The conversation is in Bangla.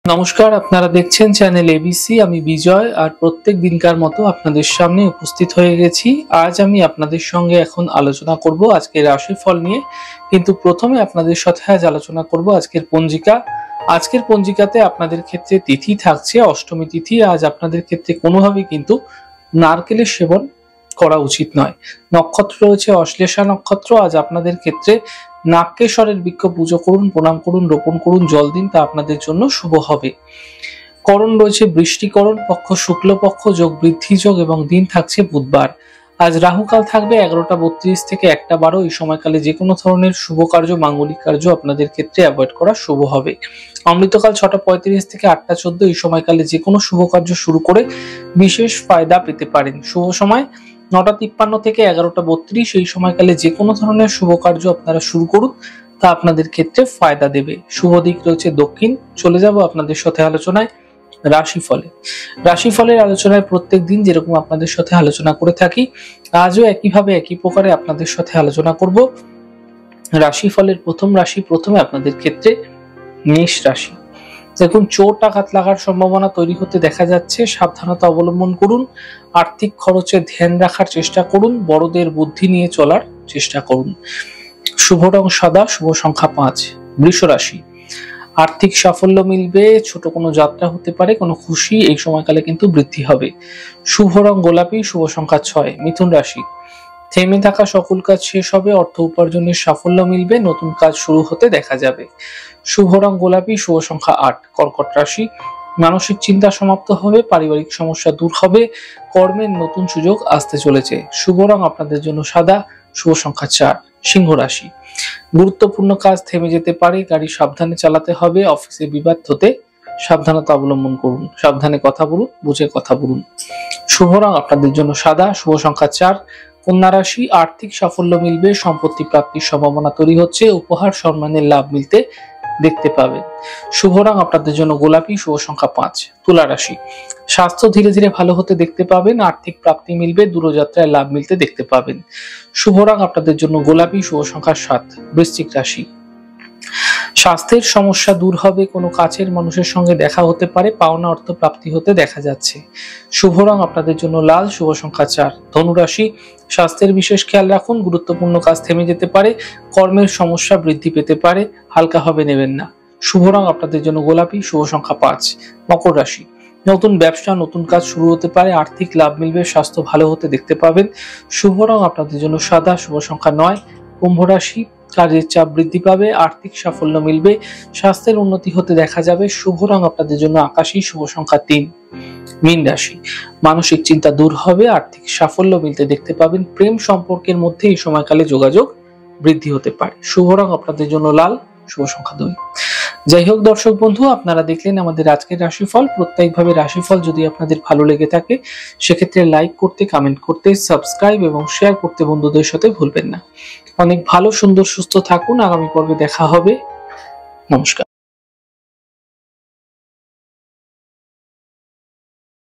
নমস্কার, আপনারা দেখছেন চ্যানেল এবিসি। আমি বিজয়, আর প্রত্যেক দিনকার মতো আপনাদের সামনে উপস্থিত হয়ে গেছি। আজ আমি আপনাদের সঙ্গে এখন আলোচনা করব আজকের রাশিফল নিয়ে। কিন্তু প্রথমে আপনাদের সাথে আজ আলোচনা করব আজকের পঞ্জিকা। আজকের পঞ্জিকাতে আপনাদের ক্ষেত্রে তিথি থাকছে অষ্টমী তিথি। আজ আপনাদের ক্ষেত্রে কোনোভাবেই কিন্তু নারকেলের সেবন করা উচিত নয়। নক্ষত্র রয়েছে অশ্লেষা নক্ষত্র। আজ আপনাদের ক্ষেত্রে নাগকেশ্বরের বৃক্ষ পুজো করুন, প্রণাম করুন, রোপণ করুন, জল দিন, তা আপনাদের জন্য শুভ হবে। করণ রয়েছে বৃষ্টিকরণ, পক্ষ শুক্লপক্ষ, যোগ বৃদ্ধি যোগ এবং দিন থাকছে বুধবার। আজ রাহুকাল থাকবে 11টা 32 থেকে 1টা 12। এই সময়কালে যে কোনো ধরনের শুভ কার্য, মাঙ্গলিক কার্য আপনাদের ক্ষেত্রে অ্যাভয়েড করা শুভ হবে। অমৃতকাল 6টা 35 থেকে 8টা 14। এই সময়কালে যে কোনো শুভ কার্য শুরু করে বিশেষ ফায়দা পেতে পারেন। শুভ সময় 9টা 53 থেকে 11টা 32। এই সময়কালে যে কোনো ধরনের শুভ কার্য আপনারা শুরু করুন, তা আপনাদের ক্ষেত্রে ফায়দা দেবে। শুভ দিক রয়েছে দক্ষিণ। চলে যাব আপনাদের সাথে আলোচনায় রাশিফলে। রাশিফলের আলোচনায় প্রত্যেক দিন যেরকম আপনাদের সাথে আলোচনা করে থাকি, আজও একইভাবে একই প্রকারে আপনাদের সাথে আলোচনা করব রাশিফলের প্রথম রাশি। প্রথমে আপনাদের ক্ষেত্রে মেষ রাশি। দেখুন, চোট আঘাত লাগার সম্ভাবনা তৈরি হতে দেখা যাচ্ছে। সাবধানতা অবলম্বন করুন। আর্থিক খরচে ধ্যান রাখার চেষ্টা করুন। বড়দের বুদ্ধি নিয়ে চলার চেষ্টা করুন। শুভ রং সাদা, শুভ সংখ্যা 5। বৃষ রাশি। আর্থিক সাফল্য মিলবে, ছোট কোনো যাত্রা হতে পারে, কোনো খুশি এই সময়কালে কিন্তু বৃদ্ধি হবে। শুভ রং গোলাপি, শুভ সংখ্যা 6। মিথুন রাশি। থেমে থাকা সকল কাজ শেষ হবে, অর্থ উপার্জনের সাফল্য মিলবে, নতুন কাজ শুরু হতে দেখা যাবে। শুভ রং গোলাপি, শুভ সংখ্যা 8। কর্কট রাশি। মানসিক চিন্তা সমাপ্ত হবে, পারিবারিক সমস্যা দূর হবে, কর্মের নতুন সুযোগ আসতে চলেছে। শুভ রং আপনাদের জন্য সাদা, শুভ সংখ্যা 4। সিংহ রাশি। গুরুত্বপূর্ণ কাজ থেমে যেতে পারে, গাড়ি সাবধানে চালাতে হবে, অফিসে বিবাদ হতে সাবধানতা অবলম্বন করুন। সাবধানে কথা বলুন, বুঝে কথা বলুন। শুভ রং আপনাদের জন্য সাদা, শুভ সংখ্যা 4। কন্যা রাশি। আর্থিক সাফল্য মিলবে, সম্পত্তি প্রাপ্তির সম্ভাবনা তৈরি হচ্ছে, উপহার সম্মানের লাভ মিলতে দেখতে পাবেন। শুভ রং আপনাদের জন্য গোলাপি, শুভ সংখ্যা 5। তুলা রাশি। স্বাস্থ্য ধীরে ধীরে ভালো হতে দেখতে পাবেন, আর্থিক প্রাপ্তি মিলবে, দূরযাত্রায় লাভ মিলতে দেখতে পাবেন। শুভ রং আপনাদের জন্য গোলাপি, শুভ সংখ্যা 7। বৃশ্চিক রাশি। স্বাস্থ্যের সমস্যা দূর হবে, কোনো কাছের মানুষের সঙ্গে দেখা হতে পারে, পাওনা অর্থ প্রাপ্তি হতে দেখা যাচ্ছে। শুভ রং আপনাদের জন্য লাল, শুভ সংখ্যা 4। ধনু রাশি। স্বাস্থ্যের বিশেষ খেয়াল রাখুন, গুরুত্বপূর্ণ কাজ থেমে যেতে পারে, কর্মের সমস্যা বৃদ্ধি পেতে পারে, হালকা হবে নেবেন না। শুভ রং আপনাদের জন্য গোলাপি, শুভ সংখ্যা 5। মকর রাশি। নতুন ব্যবসা, নতুন কাজ শুরু হতে পারে, আর্থিক লাভ মিলবে, স্বাস্থ্য ভালো হতে দেখতে পাবেন। শুভ রং আপনাদের জন্য সাদা, শুভ সংখ্যা 9। কুম্ভ রাশি। কাজের চাপ বৃদ্ধি পাবে, আর্থিক সাফল্য মিলবে, স্বাস্থ্যের উন্নতি হতে দেখা যাবে। শুভ রং আপনাদের জন্য আকাশী, শুভ সংখ্যা 3। মীন রাশি। মানসিক চিন্তা দূর হবে, আর্থিক সাফল্য মিলতে দেখতে পাবেন, প্রেম সম্পর্কের মধ্যে এই সময়কালে যোগাযোগ বৃদ্ধি হতে পারে। শুভ রং আপনাদের জন্য লাল, শুভ সংখ্যা 2। যাই হোক দর্শক বন্ধু, আপনারা দেখলেন আমাদের আজকের রাশিফল। প্রত্যেকভাবে রাশিফল যদি আপনাদের ভালো লেগে থাকে, সেক্ষেত্রে লাইক করতে, কমেন্ট করতে, সাবস্ক্রাইব এবং শেয়ার করতে বন্ধুদের সাথে ভুলবেন না। অনেক ভালো, সুন্দর, সুস্থ থাকুন। আগামী পর্বে দেখা হবে। নমস্কার।